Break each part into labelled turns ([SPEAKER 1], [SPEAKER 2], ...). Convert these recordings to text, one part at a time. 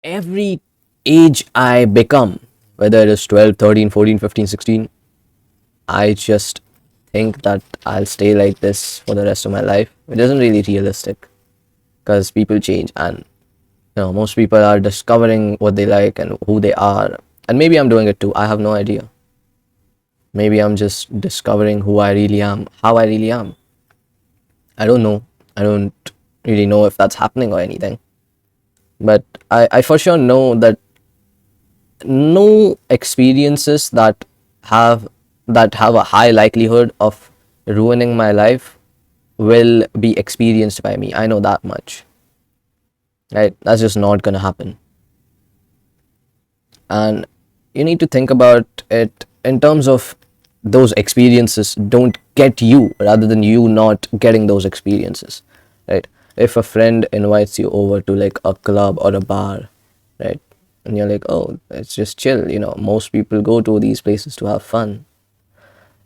[SPEAKER 1] Every age I become, whether it is 12, 13, 14, 15, 16, I just think that I'll stay like this for the rest of my life. It isn't really realistic because people change, and most people are discovering what they like and who they are. And maybe I'm doing it too. I have no idea. Maybe I'm just discovering who I really am, how I really am. I don't know. I don't really know if that's happening or anything. But I for sure know that no experiences have that have a high likelihood of ruining my life will be experienced by me. I know that much. Right? That's just not gonna happen. And you need to think about it in terms of those experiences don't get you rather than you not getting those experiences. Right? If a friend invites you over to like a club or a bar, right, and you're like, oh, it's just chill, most people go to these places to have fun.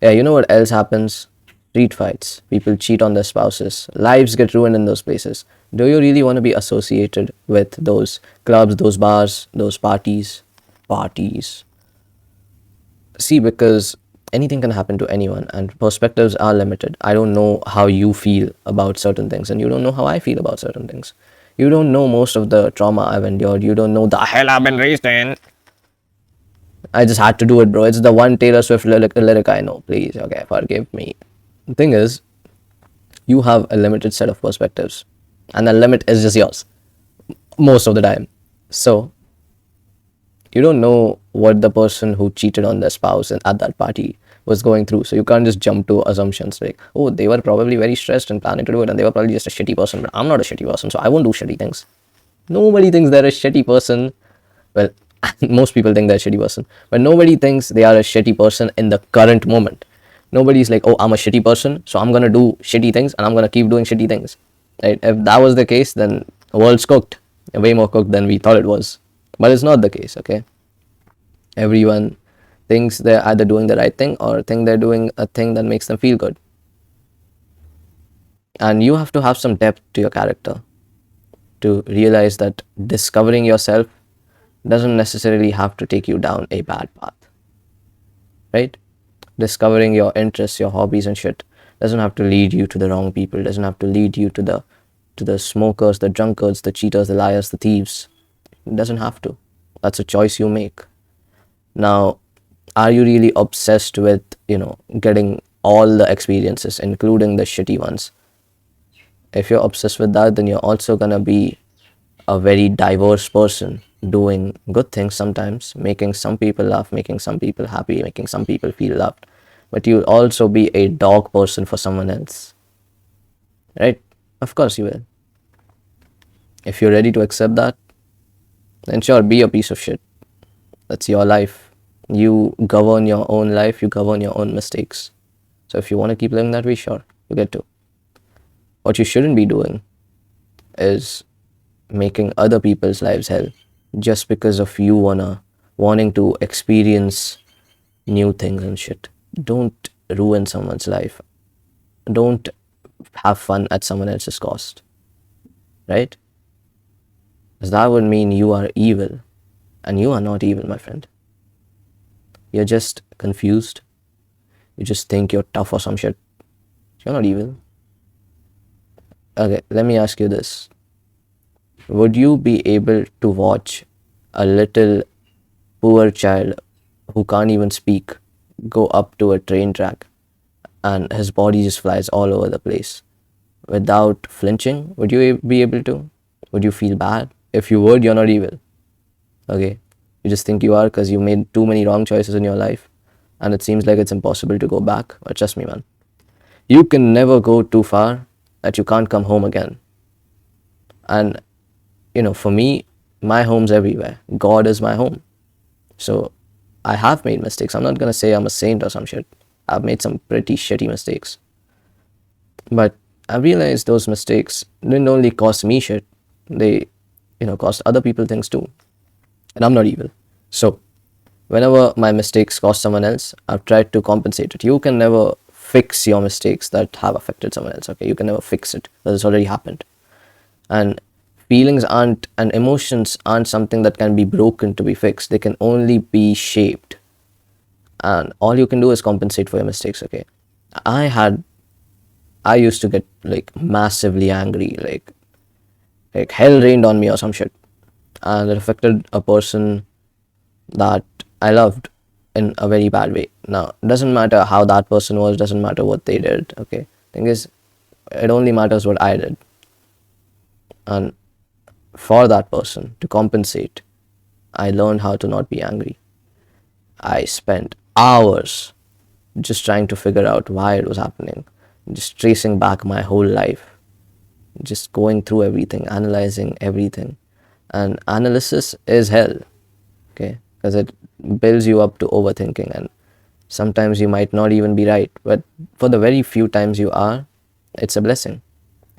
[SPEAKER 1] Yeah, you know what else happens? Street fights. People cheat on their spouses. Lives get ruined in those places. Do you really want to be associated with those clubs, those bars, those parties? Parties. See, because anything can happen to anyone, and perspectives are limited. I don't know how you feel about certain things, and you don't know how I feel about certain things. You don't know most of the trauma I've endured. You don't know the hell I've been raised in. I just had to do it, bro. It's the one Taylor Swift lyric I know. Please, okay, forgive me. The thing is, you have a limited set of perspectives, and the limit is just yours most of the time. So, you don't know what the person who cheated on their spouse at that party was going through. So, you can't just jump to assumptions like, oh, they were probably very stressed and planning to do it, and they were probably just a shitty person. But I'm not a shitty person, so I won't do shitty things. Nobody thinks they're a shitty person. Well, most people think they're a shitty person, but nobody thinks they are a shitty person in the current moment. Nobody's like, oh, I'm a shitty person, so I'm gonna do shitty things and I'm gonna keep doing shitty things. Right? If that was the case, then the world's cooked, way more cooked than we thought it was. But it's not the case, okay? Everyone thinks they're either doing the right thing or think they're doing a thing that makes them feel good. And you have to have some depth to your character to realize that discovering yourself doesn't necessarily have to take you down a bad path, right? Discovering your interests, your hobbies and shit doesn't have to lead you to the wrong people, doesn't have to lead you to the smokers, the drunkards, the cheaters, the liars, the thieves. It doesn't have to. That's a choice you make. Now, are you really obsessed with, getting all the experiences, including the shitty ones? If you're obsessed with that, then you're also gonna be a very diverse person, doing good things sometimes, making some people laugh, making some people happy, making some people feel loved. But you'll also be a dog person for someone else, right? Of course you will. If you're ready to accept that, then sure, be a piece of shit. That's your life. You govern your own life, you govern your own mistakes. So if you want to keep living that way, sure, you get to. What you shouldn't be doing is making other people's lives hell just because of you wanting to experience new things and shit. Don't ruin someone's life. Don't have fun at someone else's cost, right? Because that would mean you are evil, and you are not evil, my friend. You're just confused. You just think you're tough or some shit. You're not evil. Okay, let me ask you this. Would you be able to watch a little poor child who can't even speak go up to a train track and his body just flies all over the place without flinching? Would you be able to? Would you feel bad? If you would, you're not evil. Okay? You just think you are because you made too many wrong choices in your life and it seems like it's impossible to go back. But trust me, man. You can never go too far that you can't come home again. And, for me, my home's everywhere. God is my home. So I have made mistakes. I'm not going to say I'm a saint or some shit. I've made some pretty shitty mistakes. But I realized those mistakes didn't only cost me shit, they, cost other people things too. And I'm not evil. So whenever my mistakes cost someone else, I've tried to compensate it. You can never fix your mistakes that have affected someone else, okay? You can never fix it because it's already happened. And Feelings aren't and emotions aren't something that can be broken to be fixed. They can only be shaped. And all you can do is compensate for your mistakes, okay? I had I used to get like massively angry, like hell rained on me or some shit. And it affected a person that I loved in a very bad way. Now, it doesn't matter how that person was, doesn't matter what they did, okay? Thing is, it only matters what I did. And for that person to compensate, I learned how to not be angry. I spent hours just trying to figure out why it was happening, just tracing back my whole life, just going through everything, analyzing everything. And analysis is hell, okay? Because it builds you up to overthinking, and sometimes you might not even be right. But for the very few times you are, it's a blessing.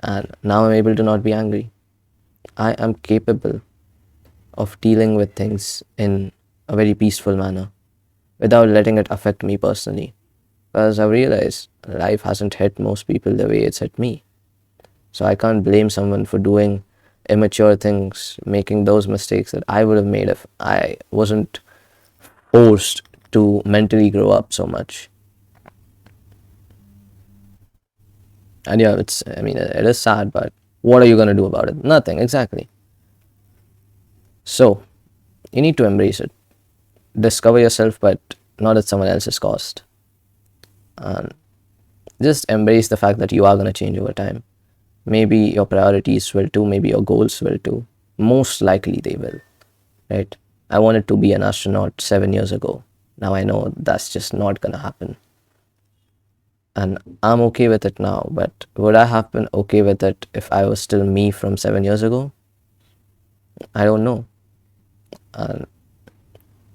[SPEAKER 1] And now I'm able to not be angry. I am capable of dealing with things in a very peaceful manner without letting it affect me personally. Because I've realized life hasn't hit most people the way it's hit me. So I can't blame someone for doing immature things, making those mistakes that I would have made if I wasn't forced to mentally grow up so much. And yeah, I mean, it is sad, but what are you going to do about it? Nothing, exactly. So you need to embrace it. Discover yourself, but not at someone else's cost. And just embrace the fact that you are going to change over time. Maybe your priorities will too, maybe your goals will too. Most likely they will, right? I wanted to be an astronaut 7 years ago. Now I know that's just not gonna happen. And I'm okay with it now, but would I have been okay with it if I was still me from 7 years ago? I don't know. And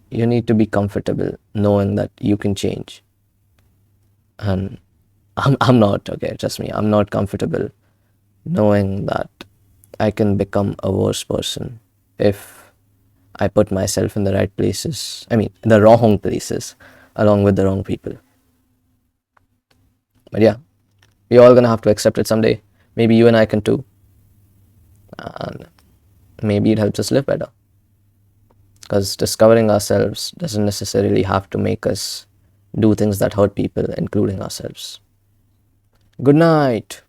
[SPEAKER 1] you need to be comfortable knowing that you can change. And I'm not, okay, trust me, I'm not comfortable knowing that I can become a worse person if I put myself in the right places. I mean, the wrong places, along with the wrong people. But yeah, we're all gonna have to accept it someday. Maybe you and I can too. And maybe it helps us live better. Because discovering ourselves doesn't necessarily have to make us do things that hurt people, including ourselves. Good night.